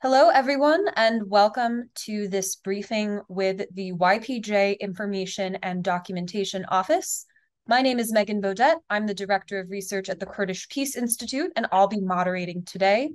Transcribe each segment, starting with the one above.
Hello, everyone, and welcome to this briefing with the YPJ Information and Documentation Office. My name is Meghan Bodette. I'm the Director of Research at the Kurdish Peace Institute, and I'll be moderating today.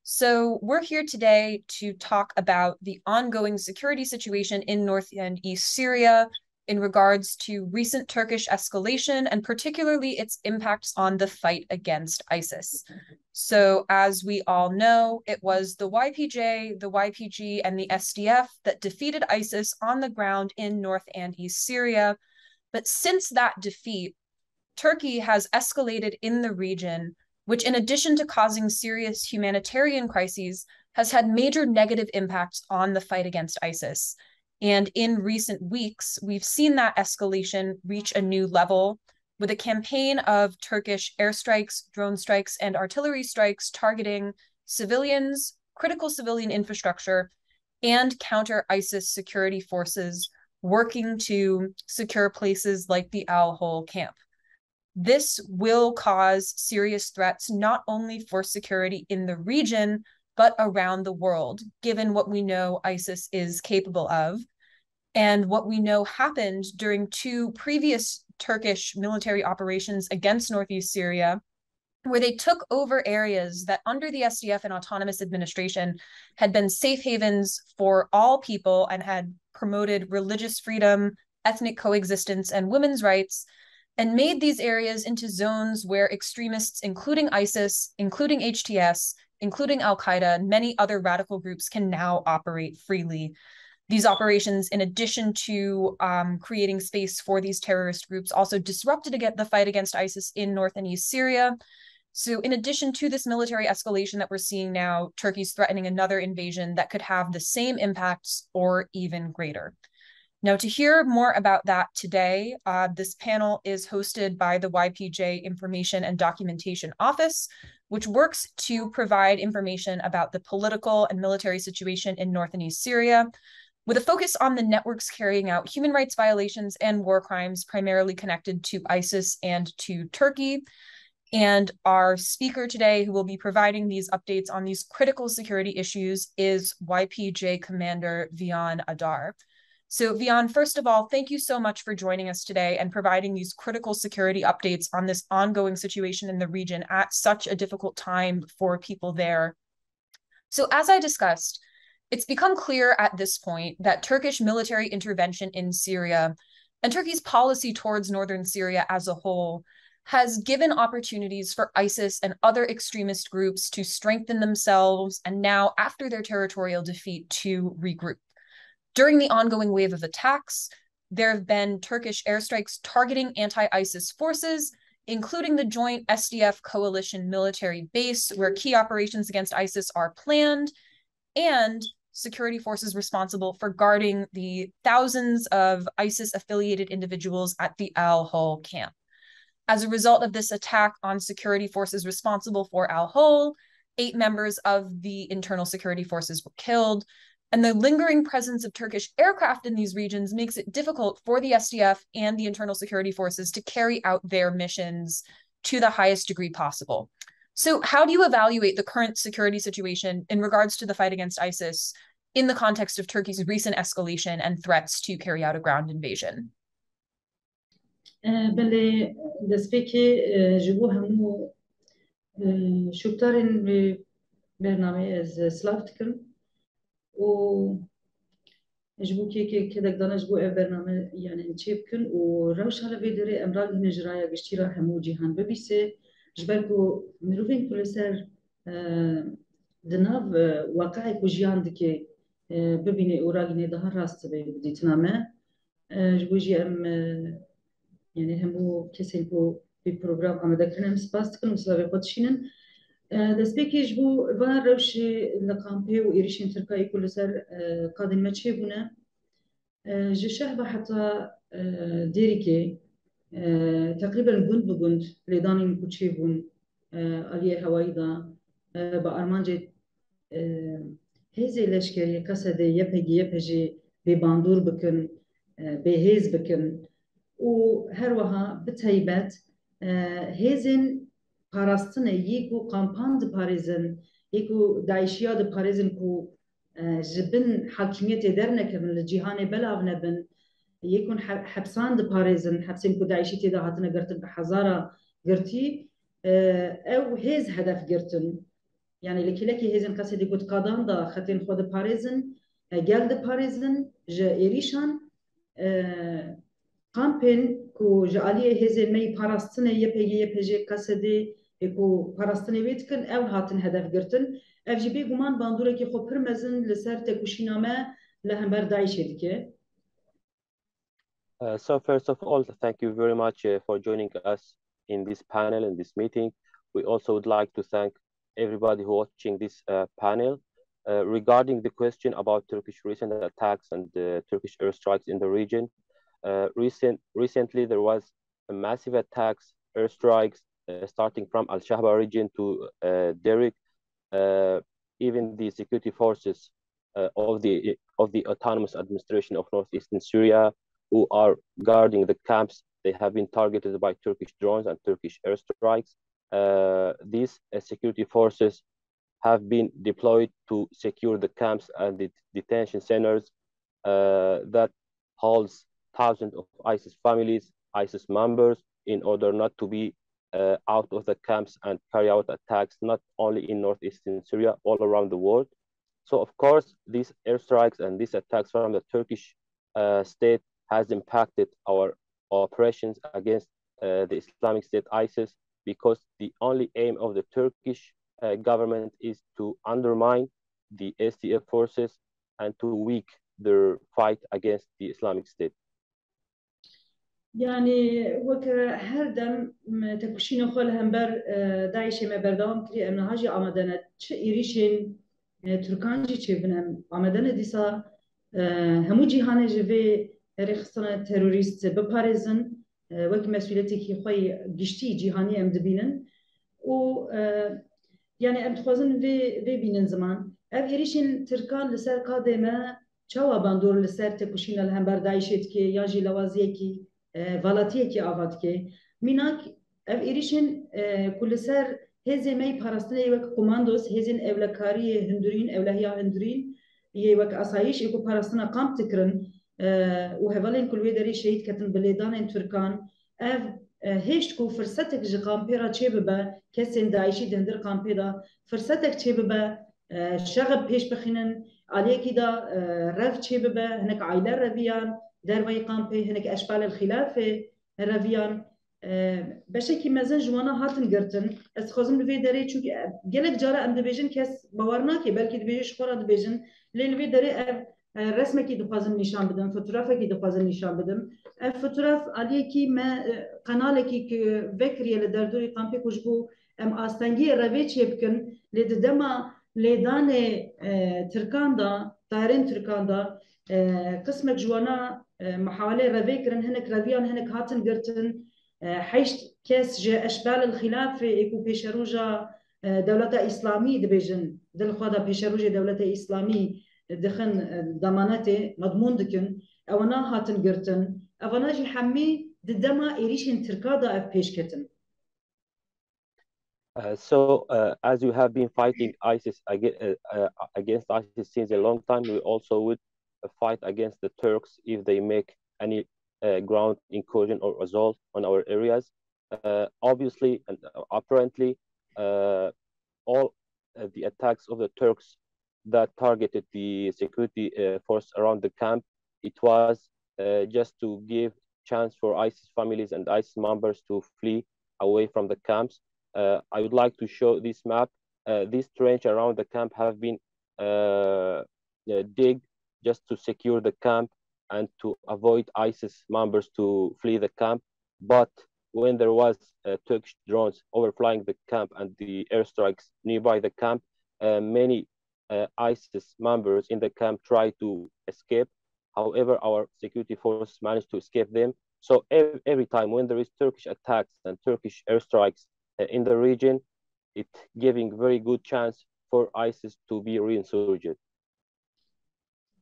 So we're here today to talk about the ongoing security situation in North and East Syria in regards to recent Turkish escalation and particularly its impacts on the fight against ISIS. So as we all know, it was the YPJ, the YPG, and the SDF that defeated ISIS on the ground in North and East Syria. But since that defeat, Turkey has escalated in the region, which in addition to causing serious humanitarian crises, has had major negative impacts on the fight against ISIS. And in recent weeks, we've seen that escalation reach a new level with a campaign of Turkish airstrikes, drone strikes, and artillery strikes targeting civilians, critical civilian infrastructure, and counter ISIS security forces working to secure places like the al-Hol camp. This will cause serious threats not only for security in the region, but around the world, given what we know ISIS is capable of and what we know happened during two previous Turkish military operations against Northeast Syria, where they took over areas that under the SDF and autonomous administration had been safe havens for all people and had promoted religious freedom, ethnic coexistence, and women's rights, and made these areas into zones where extremists, including ISIS, including HTS, including Al-Qaeda, and many other radical groups can now operate freely. These operations, in addition to creating space for these terrorist groups, also disrupted the fight against ISIS in North and East Syria. So in addition to this military escalation that we're seeing now, Turkey's threatening another invasion that could have the same impacts or even greater. Now, to hear more about that today, this panel is hosted by the YPJ Information and Documentation Office, which works to provide information about the political and military situation in North and East Syria, with a focus on the networks carrying out human rights violations and war crimes primarily connected to ISIS and to Turkey. And our speaker today, who will be providing these updates on these critical security issues, is YPJ Commander Viyan Adar. So Viyan, first of all, thank you so much for joining us today and providing these critical security updates on this ongoing situation in the region at such a difficult time for people there. So as I discussed, it's become clear at this point that Turkish military intervention in Syria and Turkey's policy towards northern Syria as a whole has given opportunities for ISIS and other extremist groups to strengthen themselves and now, after their territorial defeat, to regroup. During the ongoing wave of attacks, there have been Turkish airstrikes targeting anti-ISIS forces, including the joint SDF coalition military base, where key operations against ISIS are planned, and security forces responsible for guarding the thousands of ISIS-affiliated individuals at the al-Hol camp. As a result of this attack on security forces responsible for al-Hol, 8 members of the internal security forces were killed, and the lingering presence of Turkish aircraft in these regions makes it difficult for the SDF and the internal security forces to carry out their missions to the highest degree possible. So how do you evaluate the current security situation in regards to the fight against ISIS in the context of Turkey's recent escalation and threats to carry out a ground invasion? بله دەستپێکی ji bo hemû şûkdarên vê bernameyê ez silav dikim û ji bo kêkek dana ji bo ev bername yani çê bikin û rewşa li vê derê em ragihînin ji raya giştî ra hemû cîhan bibîse ji ber ku mirovên ku li ser di nav waqeê ku jiyan dike bibîne û ragihîne daha rast dibe bi dîtina me ji bo jî em yani hemû kesên ku vê program amade kirin em spas dikin û silavê xwe dişînin destpêkê ji bo va rewşê li kampê û êrişên Tirkayê ku li ser qadên me çêbûne ji şehba heta Dêrikê teqrîben gund bi gund lêdanên ku çêbûn aliyê hewayî da bi armancê hêzê leşkerî Qesedê YPG jê bêbandûr bikin bêhêz bikin û her wiha bi taybet hêzên parastinê yî ku kampan diparêzin ایکو داعشیا د پارێزن کو جبن حاکمیت درنکبن لجیهان بلاو نبن یکون حبسان د پارێزن حبسین کو داعشی تێدا هاتنە گرتن بە حەزارە گرتی او هێز هەدەف گرتن يعني لكلكي هزن قصدي قد قادان دا خطين خود باريزن جلد باريزن جا إيريشان قامبين كو جالية هزن مي باراستنة يبهجي قصدي كو باراستنة بيتكن أو هاتن هدف قرتن أفجي قمان باندورة كي خو برمزن لسر تكوشينامة لهم بردايش هدكي. So first of all, thank you very much for joining us in this panel, in this meeting. We also would like to thank everybody who watching this panel. Regarding the question about Turkish recent attacks and Turkish airstrikes in the region, recently there was a massive attacks, airstrikes, starting from Al-Shahba region to Derek. Even the security forces of the autonomous administration of northeastern Syria, who are guarding the camps, they have been targeted by Turkish drones and Turkish airstrikes. These security forces have been deployed to secure the camps and the detention centers that holds thousands of ISIS families, ISIS members, in order not to be out of the camps and carry out attacks, not only in northeastern Syria, all around the world. So of course, these airstrikes and these attacks from the Turkish state has impacted our operations against the Islamic State ISIS, because the only aim of the Turkish government is to undermine the SDF forces and to weaken their fight against the Islamic State. يعني وك هردم تكوشين خال همبر داعش ما بردام كري أمن هاجي آمدنا چه إيريشين تركانجي چه بنام آمدنا ديسا همو جهان جوه رخصنا تروریست بپارێزن وەک مەسئولەتێکی خۆی گشتی جیهانی ئەم دەبینن و یعنی ئەم دخوازن vê bînin ziman ev êrişên Tirkan li ser kadême çawa bandor li ser têkuşîna li hember Daişê dike yan jî lawaziyekî valatiyekî ava dike mînak ev êrişên ku li ser hêzê me parastinê wek komandos hêzên evlekariyê hindurîn evlehiya hindurîn yê wek asayîş ê ku parastina kamp dikirin و هەڤەڵێن کولوێ دەری شەهید کەتن بلێدانên Türkan ev هێشت ku فرسەتێک ji kampêra çê bibe kesên Daişî di hindir kampê da فرسەtek çê bibe şexeb pêş bixînin aliyekî da rev çê bibe hinek aile reviyan dervayê kampê hinek eşbalê xilafê reviyan beşekî mezin ji wana hatin girtin ez dixwazim li vê derê çûkî gelek cara em dibêjin kes bawar nake belkî dibêje ji xwe re dibêjin lê li vê derê ev رسمێکی دخوازم نیشان بدم فوتوغرافێکی دخوازم نیشان بدم ev fotoğraf aliyekî me qenalekî vekiriye li derdorî kampê ku ji bo em astengiyê revê çê bikin lê di dema lêdanê Tirkan da dairên Tirkan da qismek ji wana mihawelê revê kirin hinek reviyan hinek hatin girtin heşt kes ji eşbalê xilafê ê ku pêşeroja dewleta îslamî dibêjin dilxwe da pêşerojê dewleta îslamî دخن ضماناتي مضمون دكن اونا هاتن گرتن اونا جي حمي ددما ايريشن تركادا اف بيشكتن. So as you have been fighting ISIS against ISIS since a long time, we also would fight against the Turks if they make any ground incursion or assault on our areas. Obviously and apparently all the attacks of the Turks that targeted the security force around the camp, it was just to give chance for ISIS families and ISIS members to flee away from the camps. I would like to show this map. This trench around the camp have been digged just to secure the camp and to avoid ISIS members to flee the camp. But when there was Turkish drones overflying the camp and the airstrikes nearby the camp, many ISIS members in the camp tried to escape. However, our security force managed to escape them. So every time when there is Turkish attacks and Turkish airstrikes in the region, it's giving very good chance for ISIS to be reinsurgent.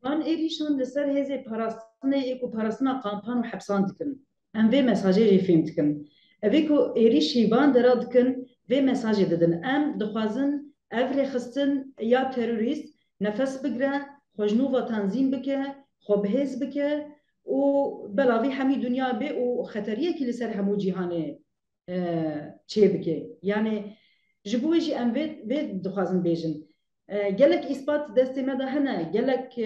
Van êrîşan li ser hêzê parastinê ê ku parastina kampan û hepsan dikin em vê mesajê jê fêm dikin evê ku êrîşî van dera dikin vê mesajê didin em dixwazin افري خستن يا تيروريست نفس بقرا خجنوفا تنظيم بك خبهز بك وبلاوي همي دنيا بي وخطريه كي لسر همو جهان چه بك يعني جبوي جي ام بيت دخوازن بيجن قالك اثبات دستي مدى هنا قالك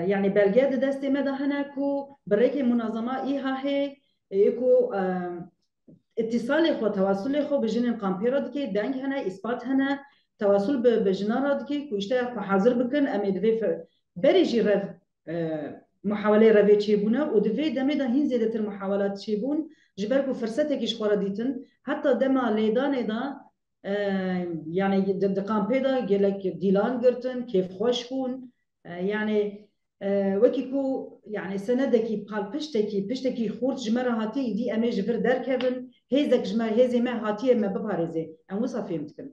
يعني بلغاد دستي مدى هنا كو بريكي منظمه ايها هي يكو اتصال خو تواصل خو بجنن قامبيرا دكي دنگ هنا اثبات هنا تواصل بجنارا دكي كو اشتا حاضر بكن امي دفي بريجي رف محاوله رفي تشيبونا ودفي دمي دا هين زيادة محاولات تشيبون جبركو فرصتك ايش خورا ديتن حتى دما ليدان دا يعني د قامبيدا قالك ديلان قرتن كيف خوش بون يعني وكيكو يعني سندكي بقال بشتكي خورت جمرة هاتي دي امي جفر در كيفن هيزك جمر هيزي ما هاتي ما ببارزي ام وصا فهمتكن.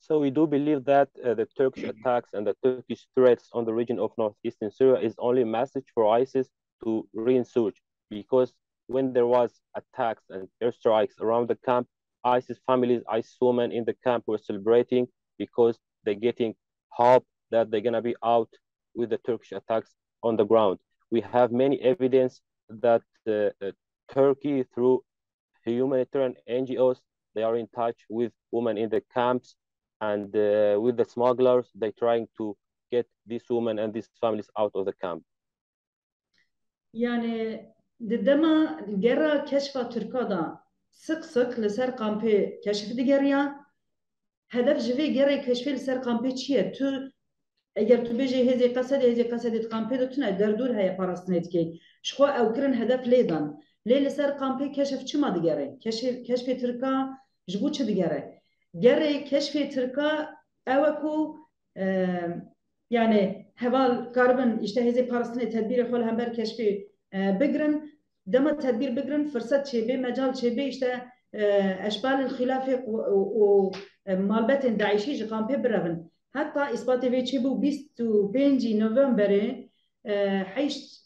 So we do believe that the Turkish attacks and the Turkish threats on the region of northeastern Syria is only a message for ISIS to reinsurge, because when there was attacks and airstrikes around the camp, ISIS families, ISIS women in the camp were celebrating because they're getting hope that they're going to be out with the Turkish attacks on the ground. We have many evidence that Turkey, through humanitarian NGOs, they are in touch with women in the camps, and with the smugglers, they're trying to get these women and these families out of the camp. يعني دما جرا كشف تركا دا sık لسر قامبي كشف ديجريا هدف جوي جرا كشف لسر قامبي چیه تو اگر تو بيجي هزي قصد قامبي دتنا دردور هي باراستنيت كي شخو او كرن هدف ليدان لي لسر قامبي كشف چما ديجري كشف تركا جبو چ ديجري جرا كشف تركا اوكو يعني هوال كاربن işte هزي باراستني تدبير خول همبر كشفي بقرن دما تدبير بقرن فرصة شبه مجال شبه işte اشبال الخلافة ومالبات داعشي جقام ببرفن حتى اثبات في شبه 25 نوفمبر حيش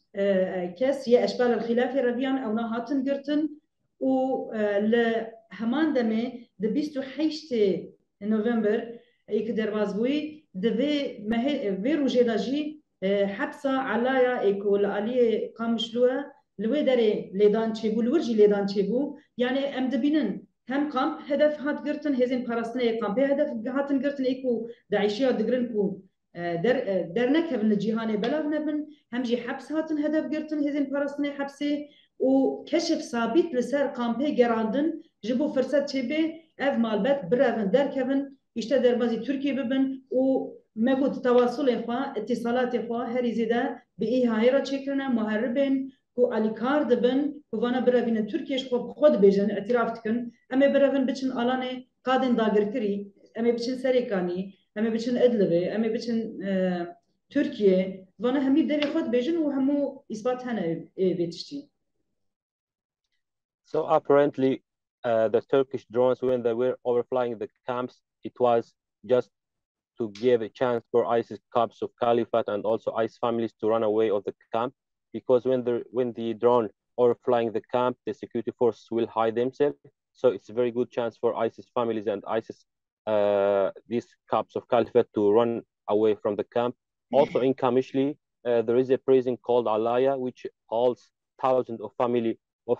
كاس يا اشبال الخلافة رفيان او نهاتن قرتن و لهمان دمي د 28 نوفمبر يقدر بازبوي دفي في روجيداجي حبسة علايا ايكو لاليه قامشلوه لوي داري ليدان تشيبو الورجي ليدان تشيبو يعني ام دبينن هم قامب هدف هات قرتن هزين باراستني قامب هدف هاتن قرتن ايكو داعشيه دغرنكو درنك من الجهان بلغ نبن هم جي حبس هاتن هدف قرتن هزين باراستني حبسي وكشف ثابت لسر قامبي جراندن جبو فرصه تشيبي اف مالبت برافن دركبن işte derbazı Türkiye bibin و مگود تواصل خوا اتصالات خوا هر زیده به ای هایرا چکرنه محربین کو الیکار دبن کو وانا برافین ترکیش خود بیجن اعتراف کن اما برافین بچن آلانه قادن داگرکری اما بچن سریکانی اما بچن ادلبه اما بچن ترکیه وانا همی دوی خود بیجن و همو اثبات هنه بیتشتی. So apparently the Turkish drones, when they were overflying the camps, it was just to give a chance for ISIS camps of Caliphate and also ISIS families to run away of the camp, because when the drone overflying the camp, the security forces will hide themselves. So it's a very good chance for ISIS families and ISIS these camps of Caliphate to run away from the camp. Also in Kamishli, there is a prison called Alaya, which holds thousands of family of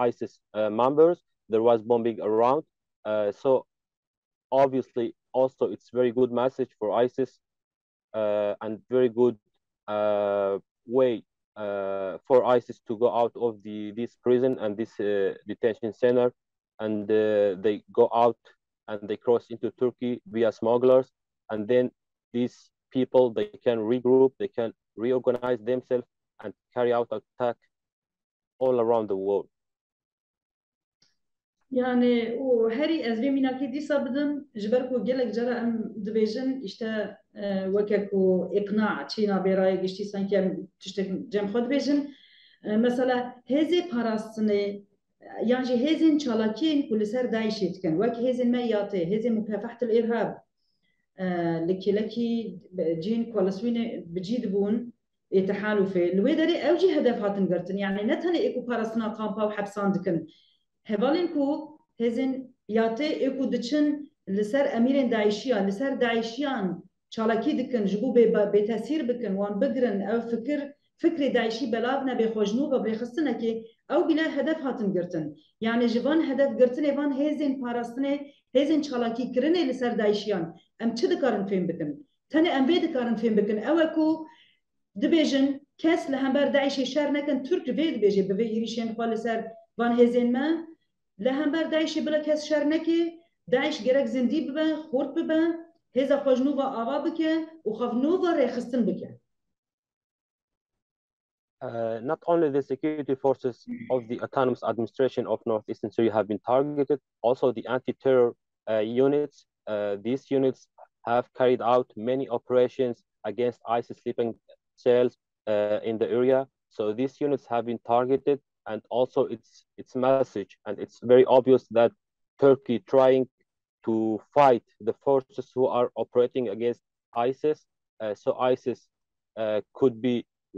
ISIS members. There was bombing around, so obviously also it's very good message for ISIS and very good way for ISIS to go out of this prison and this detention center, and they go out and they cross into Turkey via smugglers, and then these people, they can regroup, they can reorganize themselves and carry out attack all around the world. يعني وهري از بيمينا كي دي صابدن جبركو جلك جرى ام دبيجن اشتا وكاكو اقناع تشينا براي قشتي سانكي تشتك جم خود بيجن مثلا هزي باراستني يعني هزين شالاكين كل سر دايشيت كان وك هزين مياتي هزين مكافحة الارهاب لكي جين كولسوين بجيد بون يتحالفوا الويدري اوجي هدفات نقرتن يعني نتني ايكو باراستنا قامبا وحبسان دكن هفالين كو هزين ياتي ايكو دچن لسر أميرين داعشيان لسر داعشيان چالاکی دکن جبو به تاثیر بکن وان بگرن او فکر داعشی بلافنا بخوجنو و برخصتنه که او بلا هدف هاتن گرتن يعني جوان هدف گرتن وان هزین پاراستنه هزین چالاکی کرنه لسر داعشیان ام چه دکارن فهم بکن تنه ام وی دکارن فهم بکن او اكو دبیجن کس لهمبر داعش شر نکن ترک وی دبیجه به وی ایریشن خال لسر وان هزین ما لهمبر داعش بلا کس شر نکی داعش گرک زندی ببن خورد ببن هذا خوجنوفا آوا بكه وخفنوفا ريخستن بكه. Not only the security forces of the autonomous administration of northeastern Syria have been targeted, also the anti-terror units. These units have carried out many operations against ISIS sleeping cells in the area. So these units have been targeted, and also its message, and it's very obvious that Turkey trying to fight the forces who are operating against ISIS. So ISIS could be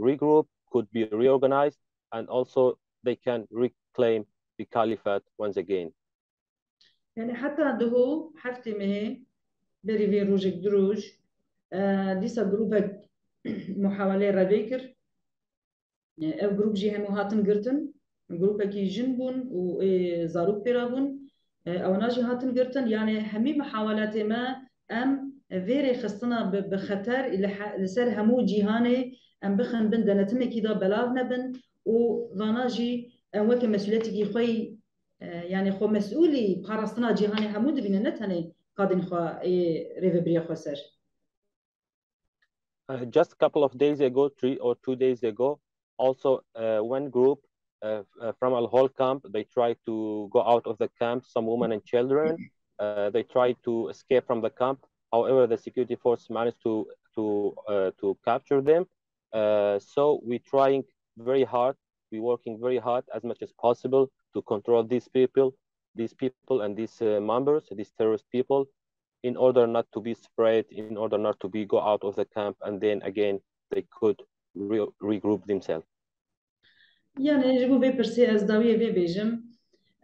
regrouped, could be reorganized, and also they can reclaim the caliphate once again. يعني حتى دهو حفتي مه بري روجك دروج ديسا جروبك محاولة ربيكر او جروب جي همو هاتن قرتن جروبك جنبون وزاروك بيرابون او ناجي هاتن قرتن يعني همي محاولات ما ام فيري خصنا بخطر لسر همو جيهاني ام بخن بن دنتمي كده بلاغ نبن وظناجي ام وكي مسؤوليتي خوي يعني خو مسؤولي بارستنا جيهاني همو دبين نتاني قادن خو ريفبريا خسر. Just a couple of days ago, 3 or 2 days ago, also one group from al-Hol camp, they tried to go out of the camp, some women and children. They tried to escape from the camp. However, the security force managed to capture them. So we're trying very hard. We're working very hard as much as possible to control these people and these members, these terrorist people, in order not to be spread, in order not to be go out of the camp, and then again they could regroup themselves. يعني جبو بي برسي از داوية بي بيجم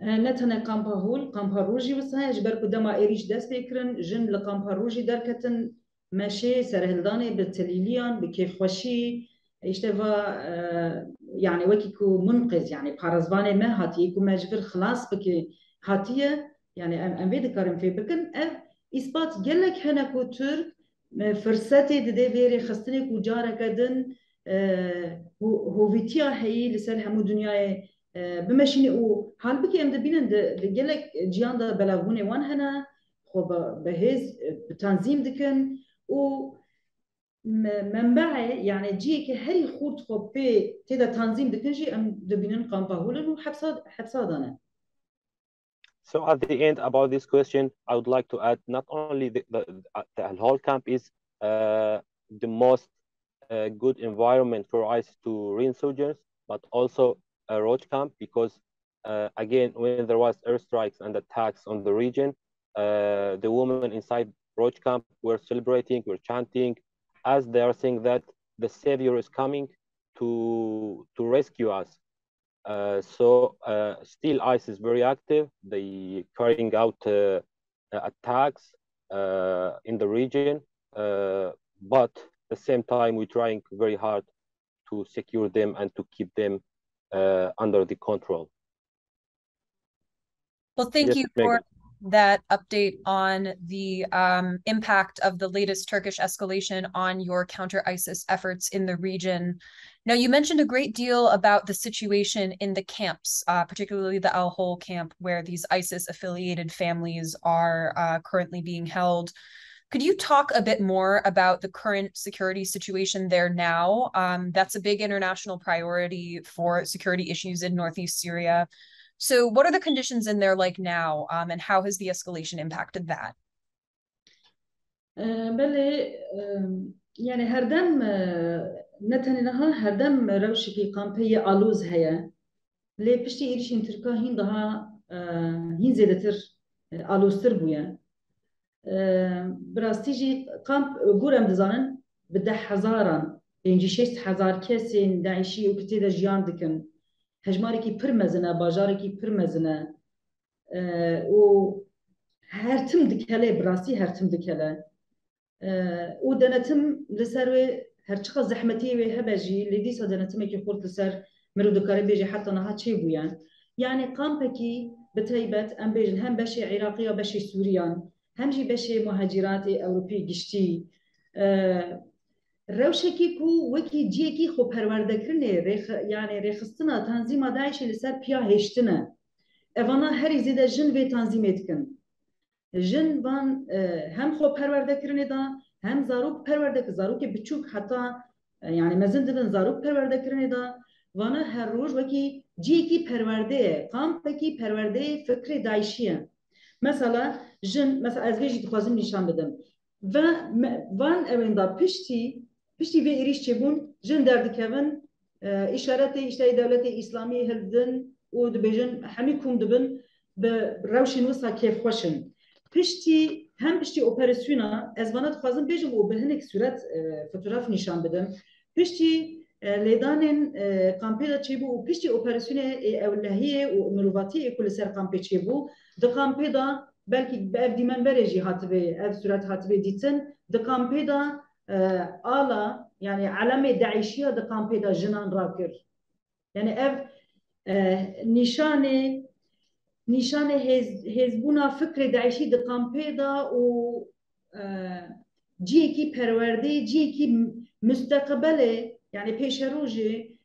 نتنا قامبا هول قامبا روجي وسها جبر قدما ايريش دست بيكرن جن لقامبا روجي دركتن ماشي سرهلداني بالتليليان بكيف خوشي اشتفا يعني وكيكو منقذ يعني بارزباني ما هاتيكو ماجبر خلاص بكي هاتيه يعني ام بيد كارم في بكن اف اثبات قالك هنا كو ترك فرصتي دي فيري خستني كو جارة كدن هوفيتيا هي لسر همو دنياي بمشيني او حال بكي ام دبينن قالك جيان دا بلاغوني وان هنا خو بهز بتنظيم دكن و منبعي يعني جي كهري خورد خو بي تدا تنظيم دكن جي ام دبينن قامبا هولن وحبساد انا. So at the end about this question, I would like to add not only the al-Hol camp is the most good environment for ISIS to reinsurgence, but also a roach camp, because again, when there was airstrikes and attacks on the region, the women inside roach camp were celebrating, were chanting, as they are saying that the savior is coming to rescue us. So still ISIS is very active. They carrying out attacks in the region, but at the same time we're trying very hard to secure them and to keep them under the control. Well, thank yes, you Meghan. for that update on the impact of the latest Turkish escalation on your counter-ISIS efforts in the region. Now, you mentioned a great deal about the situation in the camps, particularly the al-Hol camp, where these ISIS-affiliated families are currently being held. Could you talk a bit more about the current security situation there now? That's a big international priority for security issues in Northeast Syria. So what are the conditions in there like now, and how has the escalation impacted that? بله يعني هردم نتنها هردم روشكي قامبية آلوز هيا لي بشتي إيرشين تركا هين دها هين زيادتر آلوزتر بويا براستيجي قامب قورم دزانن بده حزارا ينجي 6,000 كسين داعشي وكتيدا جيان دكن هجماركي پر مزنه باجاركي پر مزنه و هرتم دكلا براسي هرتم دكلا ودنتم لسر هرچقه زحمتي وي هبجي لدي صدنتم كي خورت لسر مرو دكاري بيجي حتى نها تشي بويان يعني قامبكي بتيبت ام بيجن هم بشي عراقي وبشي سوريان هم جي بشي مهاجرات اوروبي قشتي روشكي كو وكي جيكي خو پروردكرنه يعني ريخستنا تنظيم داعش لسر بيا هشتنا اوانا هر زيده جن في تنظيمات كن جن بان هم خو پروردكرنه دا هم زاروك پروردك زاروك بچوك حتى يعني مزندن زاروك پروردكرنه دا وانا هر روز وكي جيكي پرورده قام بكي پرورده فكر داعشيه مثلا جن مثلا از بيجي تخوازم نشان بدم و وان اوين دا پشتی و ایریش چبون جن دردکون اشارت اشتای دولت اسلامی هلدن و دبیجن همی کم دبن به روشن وسا کیف خوشن پشتی هم پشتی اپراسیونا از وانات خوازم بیجم و به هنک صورت فوتوغراف نشان بدم پشتی لیدانن کامپیدا چبو و پشتی اپراسیون اولهیه و مروواتی کل سر کامپی چبو د کامپیدا بلکه به دیمن برجی هاتوی اف صورت هاتوی دیتن د کامپیدا آلا يعني علامة داعشية د كامبيدا جنان راكر يعني اف نشانه هزبونا فكر داعشي د كامبيدا و جيكي پرورده جيكي مستقبله يعني پیش روجه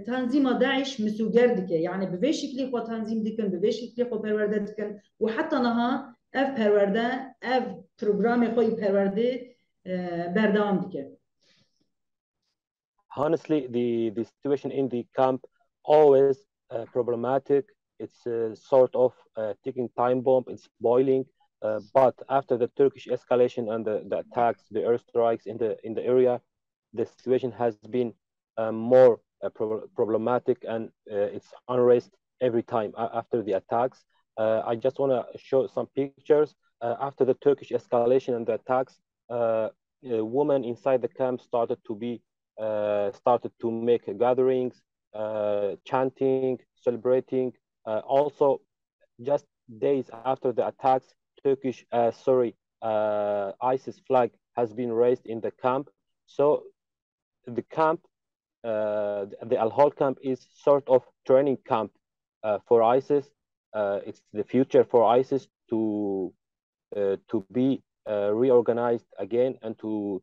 تنظيم داعش مسوگردك يعني بوي شكلي خو تنظيم دكن بوي شكلي خو پرورده دكن وحتى نها اف پرورده اف پروگرام خوي پرورده بردام دكن. Honestly, the situation in the camp always problematic. It's sort of ticking time bomb. It's boiling. But after the Turkish escalation and the attacks, the airstrikes in the area, the situation has been more problematic, and it's unrest every time after the attacks. I just want to show some pictures. After the Turkish escalation and the attacks, women inside the camp started to make gatherings, chanting, celebrating. Also, just days after the attacks, ISIS flag has been raised in the camp. So the camp, the al-Hol camp, is sort of training camp for ISIS. It's the future for ISIS to be reorganized again and to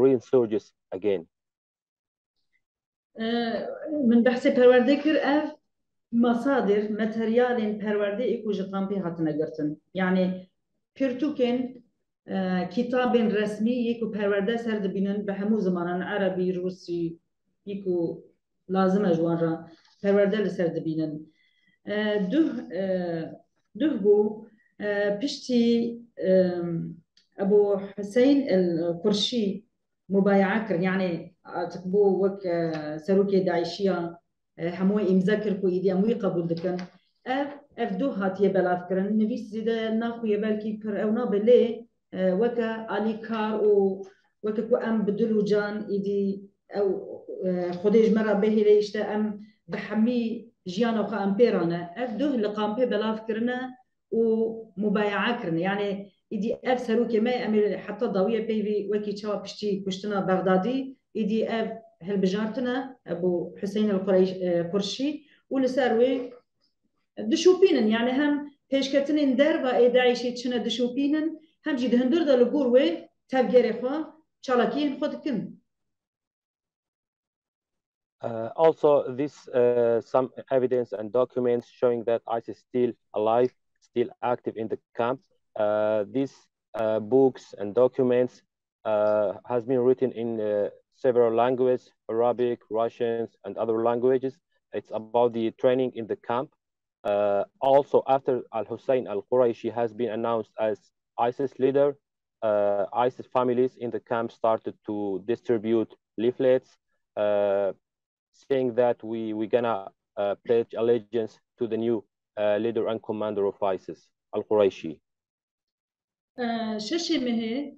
reinsurge again. من بحث پرورده کر اف مصادر ماتریال پرورده ایکو جقامپی هاتنه گرتن يعني پرتوکن كتاب رسمي يكو پرورده سر دبینن به همو زمانان عربي روسي يكو لازم اجوان را پرورده لسر دبینن ده بو پشتی ابو حسين القرشي مبايعة كر يعني تقبو وك سروكي داعشية هموي إمذاكر كو إيدي أموي قبول دكن اف دو هاتيه بلاف كرن نویس زیده ناخویه بلکی پر او نابله وکا آلی کار و وکا کو ام بدلو جان ایدی او خودش مرا بهیره اشتا ام بحمی جیان او ام پیرانه اف دو لقامپه بلاف کرنه و مبايعه کرنه يعني ایدی اف سروکی ما امیر حتی ضویه پیوی وکی چاوا پشتی کشتنا بغدادی ایدی اف هلبجارتنا ابو حسين القرشي ولساروي دشوبينن يعني هم هيشكتنين دربا داعشي تشنا دشوبينن هم جي دهندر دا لغور وي تفجيري خوا چالاكين خودكن. Also, some evidence and documents showing that ISIS is still alive, still active in the camp. These books and documents has been written in several languages, Arabic, Russians, and other languages. It's about the training in the camp. Also, after al-Hussein al-Qurayshi has been announced as ISIS leader, ISIS families in the camp started to distribute leaflets saying that we're gonna pledge allegiance to the new leader and commander of ISIS, al-Qurayshi. شش مه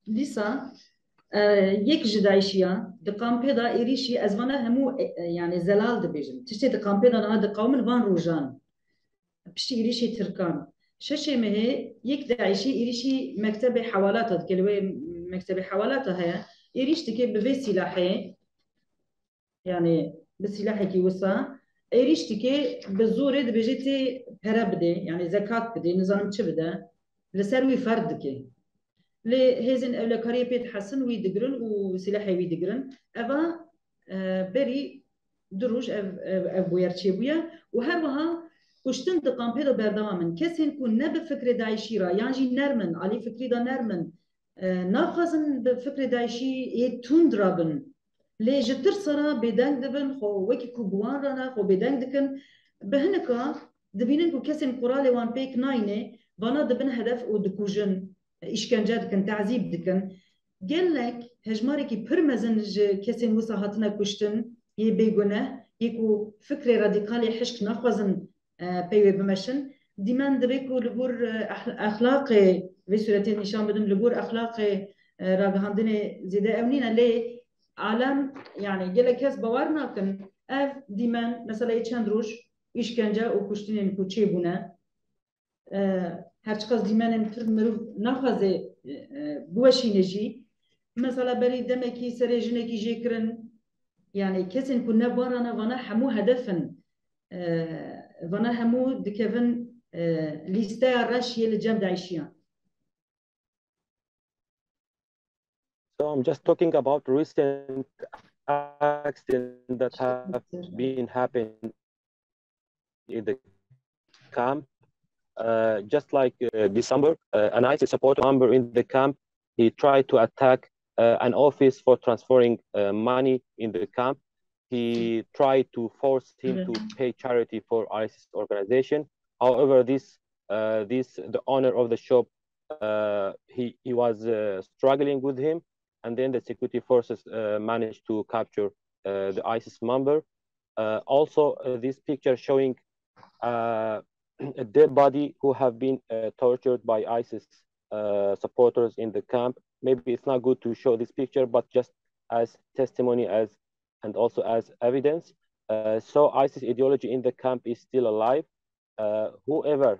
لسا یک جدایشیا دقامپدا ایریشی از وانه همو يعني زلال دبیجن تشتی دقامپدا نه دقومن وان روجان بشتي إيريشي تركان شاشة مهي يكدع إيشي إيريشي مكتب حوالاتها كلوي مكتب حوالاتها هي إيريش تكي بفي سلاحي يعني بسلاحي كي وصا إيريش تكي بزوري دبجيتي هرب يعني زكاة بدي نظام تشبدا لسروي فرد كي لهزن أولكارية بيت حسن ويدقرن وسلاحي ويدقرن أبا بري دروج أف بويرتشي بويا وهروها كشتن دقام بيدو بردامن كسين كون نب فكر داعشي را يعني نرمن علي فكري دا نرمن ناخذن بفكر داعشي يتون درابن لي جتر صرا بدنگ دبن خو وكي كوبوان رانا خو بدنگ دكن بهنكا دبينن كو كسين قرالي وان بيك ناينه بانا دبن هدف و دكوجن işkence dikin, ta'zib dikin. Gelek hejmarê ki pir mezin ji kesên wisa hatine kuştin, yê bêguneh, yê ku fikrê radîkalê hişk naxwazin peyvê bimeşin, dîmen dibe ku li gor exlaqê vê suretê nîşan bidin, li gor exlaqê ragihandinê zêde ew nîne lê alem yani gelek kes bawer nakin ev dîmen mesela çend roj işkence û kuştinên ku çêbûne هرچقدر دیمنم تر مرو نخوازه بوشینه جی مثلا بری دمکی سرجنه کی جکرن یعنی کسین کو نبارانه وانا همو هدفن وانا همو دکفن لیسته رشیه لجم داعشیان. So I'm just talking about recent accidents that have been happening in the camp. Just like December, an ISIS supporter member in the camp, he tried to attack an office for transferring money in the camp. He tried to force him to pay charity for ISIS organization. However, the owner of the shop, he was struggling with him, and then the security forces managed to capture the ISIS member. Also, this picture showing a dead body who have been tortured by ISIS supporters in the camp. Maybe it's not good to show this picture, but just as testimony and also as evidence. So ISIS ideology in the camp is still alive. Whoever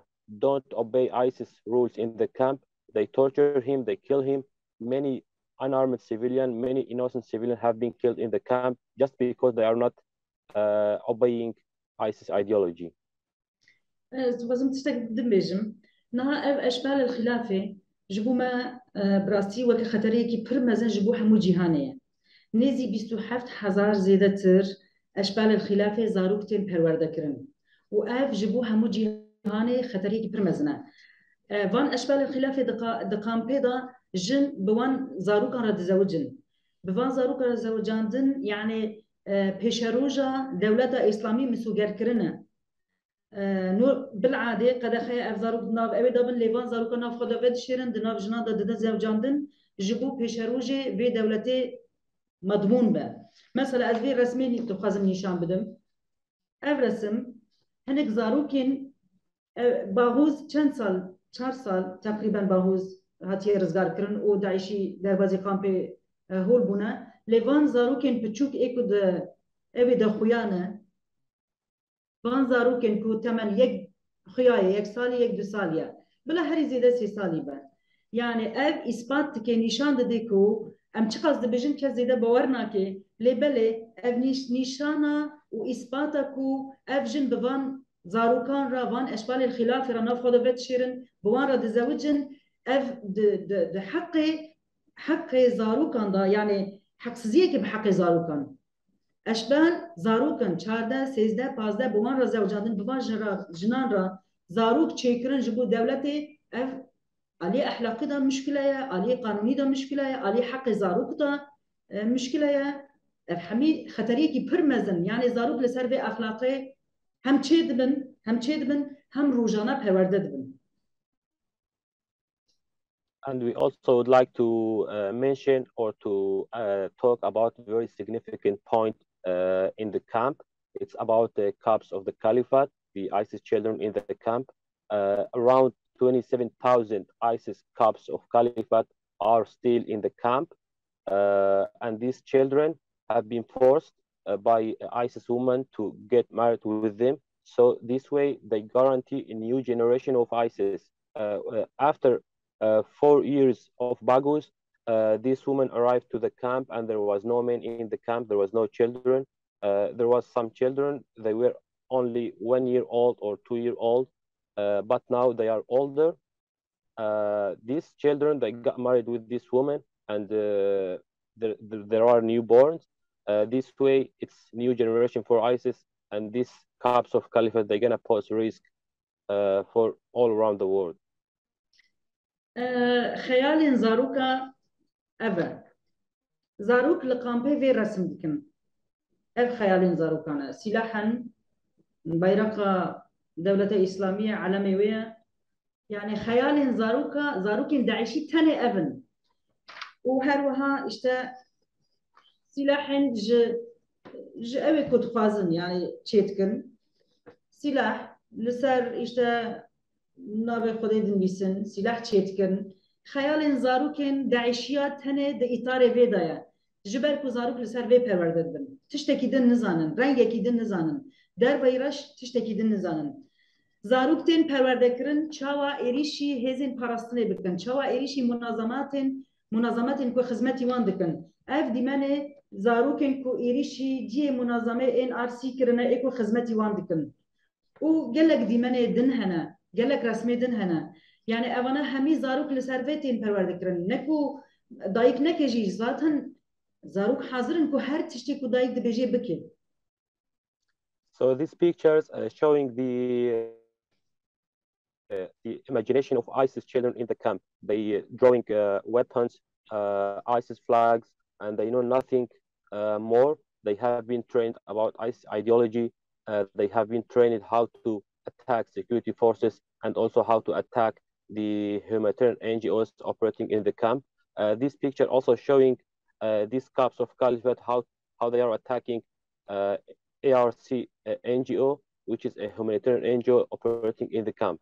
don't obey ISIS rules in the camp, they torture him, they kill him. Many unarmed civilians, many innocent civilians have been killed in the camp just because they are not obeying ISIS ideology. وزم تشتك دمجم نها أشبال الخلافة جبو ما براسي وك خطرية كي بر مزن جبو حمو جهانية نيزي 27,000 زيادة تر أشبال الخلافة زاروكتين پرورده كرن وآف جبو حمو جهانية خطرية كي بر مزنة وان أشبال الخلافة دقام بيدا جن بوان زاروكان رد زوجن بوان زاروكان رد زوجاندن يعني بيشاروجا دولة إسلامي مسوغر كرنه نو بالعاده قد خي افزارو ناف ابي دبن ليفان زارو كنا خدا ود شيرن دناف جنا دد زوجاندن جبو بيشروجي في دولتي مضمون به مثلا از في رسمي تخازم نشان بدم اف رسم هنك زاروكين باهوز چند سال 4 سال تقريبا باهوز هاتي رزگار کرن او داعشي دربازي کامپ هول بونه ليفان زاروكين بچوك ايكو د ابي د خويانه وان زاروکن کو تمن یک خیای یک سالی یک دو سالیه بلا هری زیده 3 سالی به یعنی اف اثبات که نشان داده کو ام چه قصد بجن که زیده باور نکه لبله اف نشانه و اثباتا کو اف جن بوان زاروکان را وان اشبال الخلاف را ناف خود وید شیرن بوان را دزوجن اف د حق زاروکان دا یعنی حق سزیه که به حق زاروکان اشبال زاروکن 14 13 15 بوان را زوجاندن بوان جنان را زاروک چیکرن جبو دولتی اف علی اخلاقی دا مشکله علی قانونی دا مشکله علی حق زاروک دا مشکله اف همی خطری کی پر مزن یعنی زاروک لسر به اخلاقی هم چه دبن هم روزانه پرورده دبن. And we also would like to mention or to talk about a very significant point in the camp. It's about the cubs of the caliphate, the ISIS children in the camp. Around 27,000 ISIS cubs of caliphate are still in the camp. And these children have been forced by ISIS women to get married with them. So this way, they guarantee a new generation of ISIS. After 4 years of Baghuz, this woman arrived to the camp, and there was no men in the camp. There was no children. There was some children. They were only 1 year old or 2 year old, but now they are older. These children, they got married with this woman, and there are newborns. This way, it's new generation for ISIS, and these caps of caliphate, they're gonna pose risk for all around the world. خيالين زاروكا أبا زاروك لقامبي في رسم دكن أب خيالين زاروكانا سلاحا بيرقة دولة إسلامية علمية يعني خيالين زاروكين داعشي تاني أبن وهروها اشتا سلاحين ج أبي كنت خوازن يعني تشيتكن سلاح لسر اشتا نابي خديدن بيسن سلاح تشيتكن خيال زاروكن داعشيات هنه د اطار فيدايا جبر کو زاروک لسر وی پرورده بن تشتکی دن نزانن رنگکی دن نزانن در ویرش تشتکی دن نزانن زاروک تن پرورده کرن چاوا ایریشی هزین پاراستنه بکن چاوا ایریشی منظماتن کو خدمتی وان دکن اف دیمنه زاروکن کو ایریشی دی منظمه ان ار سی کرنه اكو خدمتی وان دکن و قالك دیمنه دن هنا قالك رسمي دن هنا يعني أنا همي زاروك لسرفتين پروردكرن نكو دايك نكجي ذاتن زاروك حاضرن كو هر تشتي كو دايك دبيجي بكي. So these pictures showing the imagination of ISIS children in the camp. They drawing weapons, ISIS flags, and they know nothing more. They have been trained about ISIS ideology. They have been trained how to attack security forces and also how to attack the humanitarian NGOs operating in the camp. This picture also showing these caps of caliphate, how they are attacking ARC NGO, which is a humanitarian NGO operating in the camp.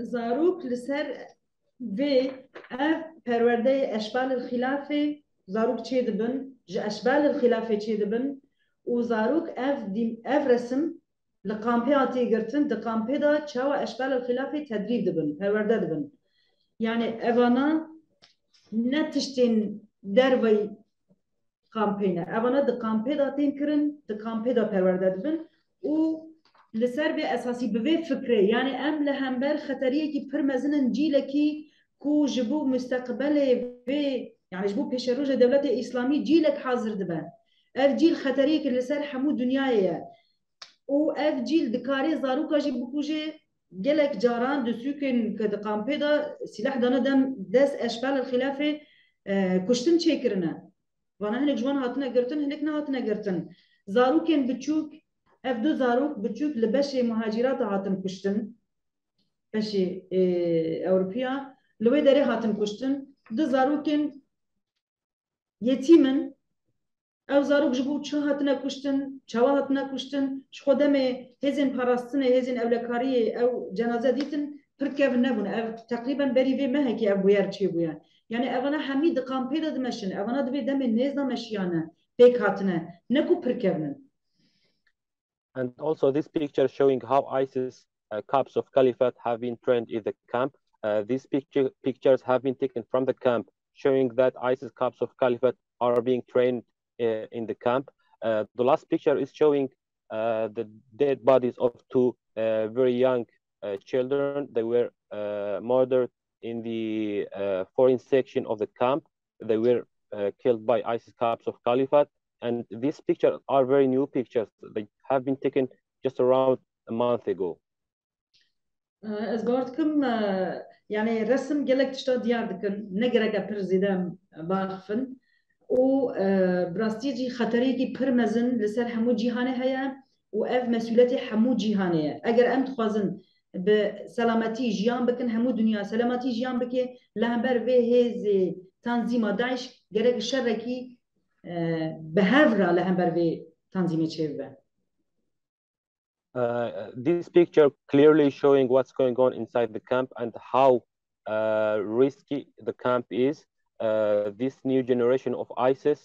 زاروك لسر في اف پرورده اشبال الخلافه زاروك چه دبن ج اشبال الخلافه چه دبن و زاروك اف رسم لقامپي آتي قرتن دقامپي دا چاوا اشبال الخلافه تدريب دبن پرورده دبن يعني اوانا نتشتين دروي قامپينا اوانا دقامپي دا تنكرن دقامپي دا پرورده دبن و لسر به اساسی به فکره یعنی ام لهمبر خطریه کی پر مزنن جیلکی کو جبو مستقبل و یعنی جبو پیش روز دولت اسلامی جیلک حاضر دبن اف جیل خطریه کی لسر همو دنیایه او اف جیل دکاری زاروکا جی بکوجه گلک جاران دسوکن که دقامپه دا سلاح دانه دم دست اشبال الخلافه کشتن چه کرنه وانا هنک جوان هاتنه گرتن هنک نه هاتنه گرتن زاروکن بچوک اف دو زاروک بچوک لبشی مهاجرات هاتن کشتن بشی اوروپیا لوی داره هاتن کشتن دو زاروکن یتیمن او زاروک جبو چه هاتنه کشتن چه هاتنه کشتن شخودمه هزین پاراستنه هزین اولکاری او جنازه دیتن پرکف نبون او تقریبا بری وی مهکی او بویر چی بویر یعنی اونا همی دقام پیدا دمشن اونا دوی دم نیز دمشیانه پیک هاتنه نکو پرکفنن. And also this picture showing how ISIS caps of caliphate have been trained in the camp. These pictures have been taken from the camp, showing that ISIS caps of caliphate are being trained in the camp. The last picture is showing the dead bodies of two very young children. They were murdered in the foreign section of the camp. They were killed by ISIS caps of caliphate. And these pictures are very new pictures. They have been taken just around a month ago. از باردكم يعني رسم قالك تشتا ديار دكن نقرأ برزيدام باخفن و براستيجي خطريكي برمزن لسر حمو جيهاني هيا و اف مسؤوليتي حمو جيهاني اگر ام تخوازن بسلامتي جيان بكن حمو دنيا سلامتي جيان بكي لهمبر في هز تنظيم داعش قالك الشركي بهافرا لهمبر في تنظيم تشيفه. This picture clearly showing what's going on inside the camp and how risky the camp is. This new generation of ISIS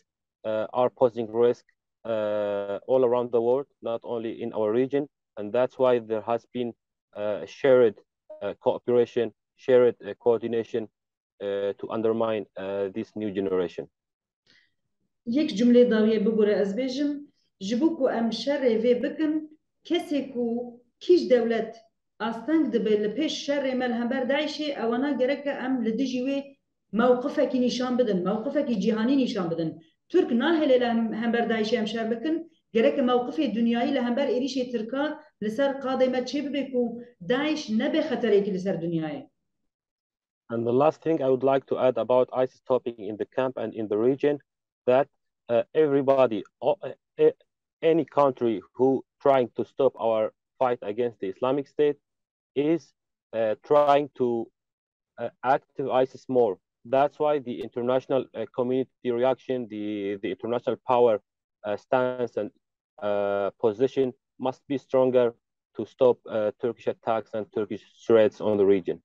are posing risk all around the world, not only in our region. And that's why there has been shared cooperation, shared coordination to undermine this new generation. یک جمله داویه بگوره از بیجم جبو کو ام شر وی بکن کسی کو کیش دولت استنگ دبه لپیش شر مل همبر داعشی اوانا گرک ام لدجی وی موقفه کی نشان بدن موقفه کی جهانی نشان بدن ترک ناهله همبر داعشی ام شر بکن گرک موقف دنیایی لهمبر ایریشی ترکا لسر قادمه چه بکو داعش نبه خطره کی لسر دنیایی. And the last thing I would like to add about ISIS stopping in the camp and in the region, that everybody, any country who trying to stop our fight against the Islamic State is trying to active ISIS more. That's why the international community reaction, the international power stance and position must be stronger to stop Turkish attacks and Turkish threats on the region.